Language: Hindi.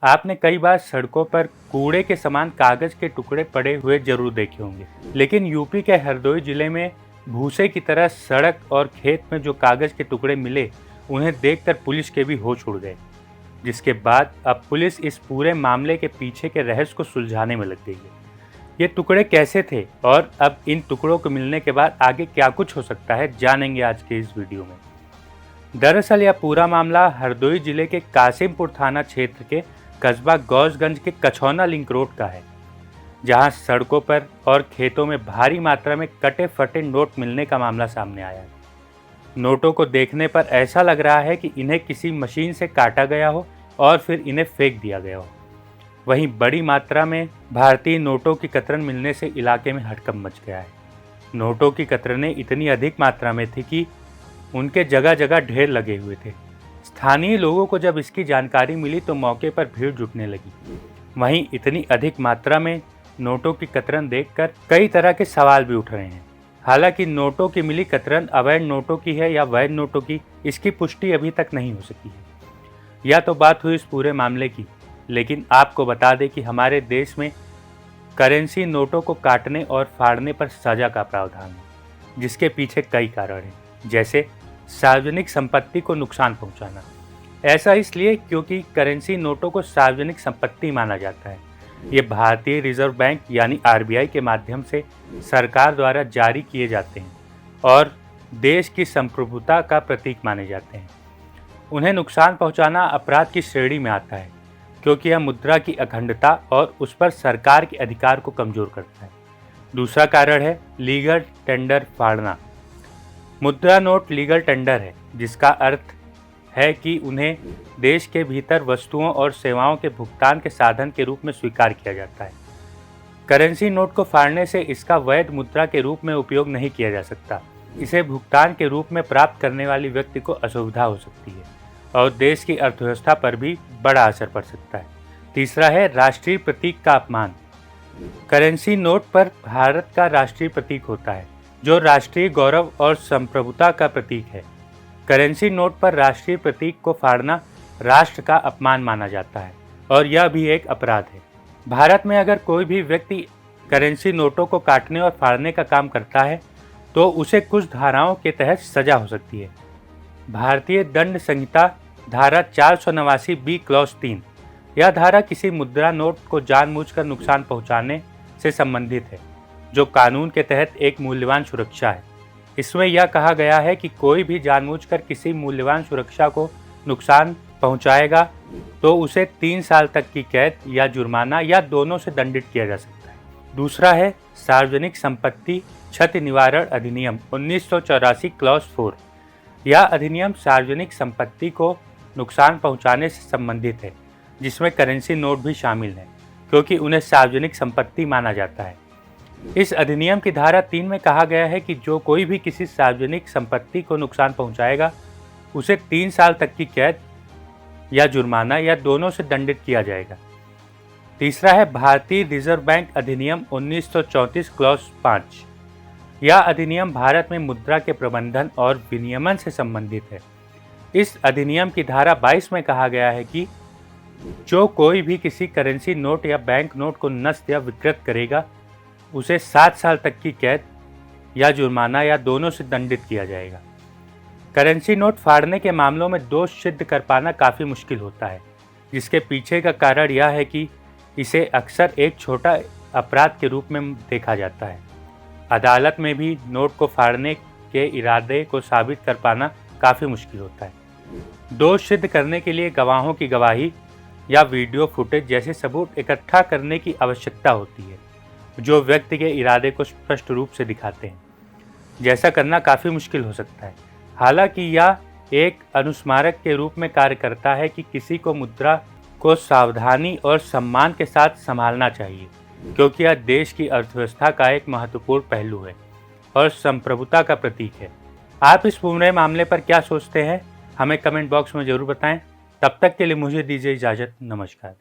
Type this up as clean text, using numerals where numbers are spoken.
आपने कई बार सड़कों पर कूड़े के समान कागज के टुकड़े पड़े हुए जरूर देखे होंगे, लेकिन यूपी के हरदोई जिले में भूसे की तरह सड़क और खेत में जो कागज के टुकड़े मिले, उन्हें देखकर पुलिस के भी होश उड़ गए। जिसके बाद अब पुलिस इस पूरे मामले के पीछे के रहस्य को सुलझाने में लग गई है। ये टुकड़े कैसे थे और अब इन टुकड़ों को मिलने के बाद आगे क्या कुछ हो सकता है, जानेंगे आज के इस वीडियो में। दरअसल यह पूरा मामला हरदोई जिले के कासिमपुर थाना क्षेत्र के कस्बा गौसगंज के कछौना लिंक रोड का है, जहां सड़कों पर और खेतों में भारी मात्रा में कटे फटे नोट मिलने का मामला सामने आया है। नोटों को देखने पर ऐसा लग रहा है कि इन्हें किसी मशीन से काटा गया हो और फिर इन्हें फेंक दिया गया हो। वहीं बड़ी मात्रा में भारतीय नोटों की कतरन मिलने से इलाके में हड़कंप मच गया है। नोटों की कतरनें इतनी अधिक मात्रा में थी कि उनके जगह जगह ढेर लगे हुए थे। स्थानीय लोगों को जब इसकी जानकारी मिली तो मौके पर भीड़ जुटने लगी। वहीं इतनी अधिक मात्रा में नोटों की कतरन देखकर कई तरह के सवाल भी उठ रहे हैं। हालांकि नोटों की मिली कतरन अवैध नोटों की है या वैध नोटों की, इसकी पुष्टि अभी तक नहीं हो सकी है। यह तो बात हुई इस पूरे मामले की, लेकिन आपको बता दें कि हमारे देश में करेंसी नोटों को काटने और फाड़ने पर सजा का प्रावधान है, जिसके पीछे कई कारण हैं, जैसे सार्वजनिक संपत्ति को नुकसान पहुंचाना। ऐसा इसलिए क्योंकि करेंसी नोटों को सार्वजनिक संपत्ति माना जाता है। ये भारतीय रिजर्व बैंक यानी आरबीआई के माध्यम से सरकार द्वारा जारी किए जाते हैं और देश की संप्रभुता का प्रतीक माने जाते हैं। उन्हें नुकसान पहुंचाना अपराध की श्रेणी में आता है, क्योंकि यह मुद्रा की अखंडता और उस पर सरकार के अधिकार को कमजोर करता है। दूसरा कारण है लीगल टेंडर फाड़ना। मुद्रा नोट लीगल टेंडर है, जिसका अर्थ है कि उन्हें देश के भीतर वस्तुओं और सेवाओं के भुगतान के साधन के रूप में स्वीकार किया जाता है। करेंसी नोट को फाड़ने से इसका वैध मुद्रा के रूप में उपयोग नहीं किया जा सकता। इसे भुगतान के रूप में प्राप्त करने वाले व्यक्ति को असुविधा हो सकती है और देश की अर्थव्यवस्था पर भी बड़ा असर पड़ सकता है। तीसरा है राष्ट्रीय प्रतीक का अपमान। करेंसी नोट पर भारत का राष्ट्रीय प्रतीक होता है, जो राष्ट्रीय गौरव और संप्रभुता का प्रतीक है। करेंसी नोट पर राष्ट्रीय प्रतीक को फाड़ना राष्ट्र का अपमान माना जाता है और यह भी एक अपराध है। भारत में अगर कोई भी व्यक्ति करेंसी नोटों को काटने और फाड़ने का काम करता है तो उसे कुछ धाराओं के तहत सजा हो सकती है। भारतीय दंड संहिता धारा 489 बी क्लॉज 3, यह धारा किसी मुद्रा नोट को जानबूझकर नुकसान पहुंचाने से संबंधित है, जो कानून के तहत एक मूल्यवान सुरक्षा है। इसमें यह कहा गया है कि कोई भी जानबूझकर किसी मूल्यवान सुरक्षा को नुकसान पहुंचाएगा तो उसे 3 साल तक की कैद या जुर्माना या दोनों से दंडित किया जा सकता है। दूसरा है सार्वजनिक संपत्ति क्षति निवारण अधिनियम 1984 क्लॉज 4। यह अधिनियम सार्वजनिक संपत्ति को नुकसान पहुंचाने से संबंधित है, जिसमें करेंसी नोट भी शामिल है, क्योंकि उन्हें सार्वजनिक संपत्ति माना जाता है। इस अधिनियम की धारा 3 में कहा गया है कि जो कोई भी किसी सार्वजनिक संपत्ति को नुकसान पहुंचाएगा, उसे 3 साल तक की कैद या जुर्माना या दोनों से दंडित किया जाएगा। तीसरा है भारतीय रिजर्व बैंक अधिनियम 1934 क्लॉज 5। यह अधिनियम भारत में मुद्रा के प्रबंधन और विनियमन से संबंधित है। इस अधिनियम की धारा 22 में कहा गया है कि जो कोई भी किसी करेंसी नोट या बैंक नोट को नष्ट या विकृत करेगा, उसे 7 साल तक की कैद या जुर्माना या दोनों से दंडित किया जाएगा। करेंसी नोट फाड़ने के मामलों में दोष सिद्ध कर पाना काफ़ी मुश्किल होता है, जिसके पीछे का कारण यह है कि इसे अक्सर एक छोटा अपराध के रूप में देखा जाता है। अदालत में भी नोट को फाड़ने के इरादे को साबित कर पाना काफ़ी मुश्किल होता है। दोष सिद्ध करने के लिए गवाहों की गवाही या वीडियो फुटेज जैसे सबूत इकट्ठा करने की आवश्यकता होती है, जो व्यक्ति के इरादे को स्पष्ट रूप से दिखाते हैं। जैसा करना काफ़ी मुश्किल हो सकता है। हालांकि यह एक अनुस्मारक के रूप में कार्य करता है कि किसी को मुद्रा को सावधानी और सम्मान के साथ संभालना चाहिए, क्योंकि यह देश की अर्थव्यवस्था का एक महत्वपूर्ण पहलू है और संप्रभुता का प्रतीक है। आप इस पूरे मामले पर क्या सोचते हैं, हमें कमेंट बॉक्स में ज़रूर बताएं। तब तक के लिए मुझे दीजिए इजाज़त। नमस्कार।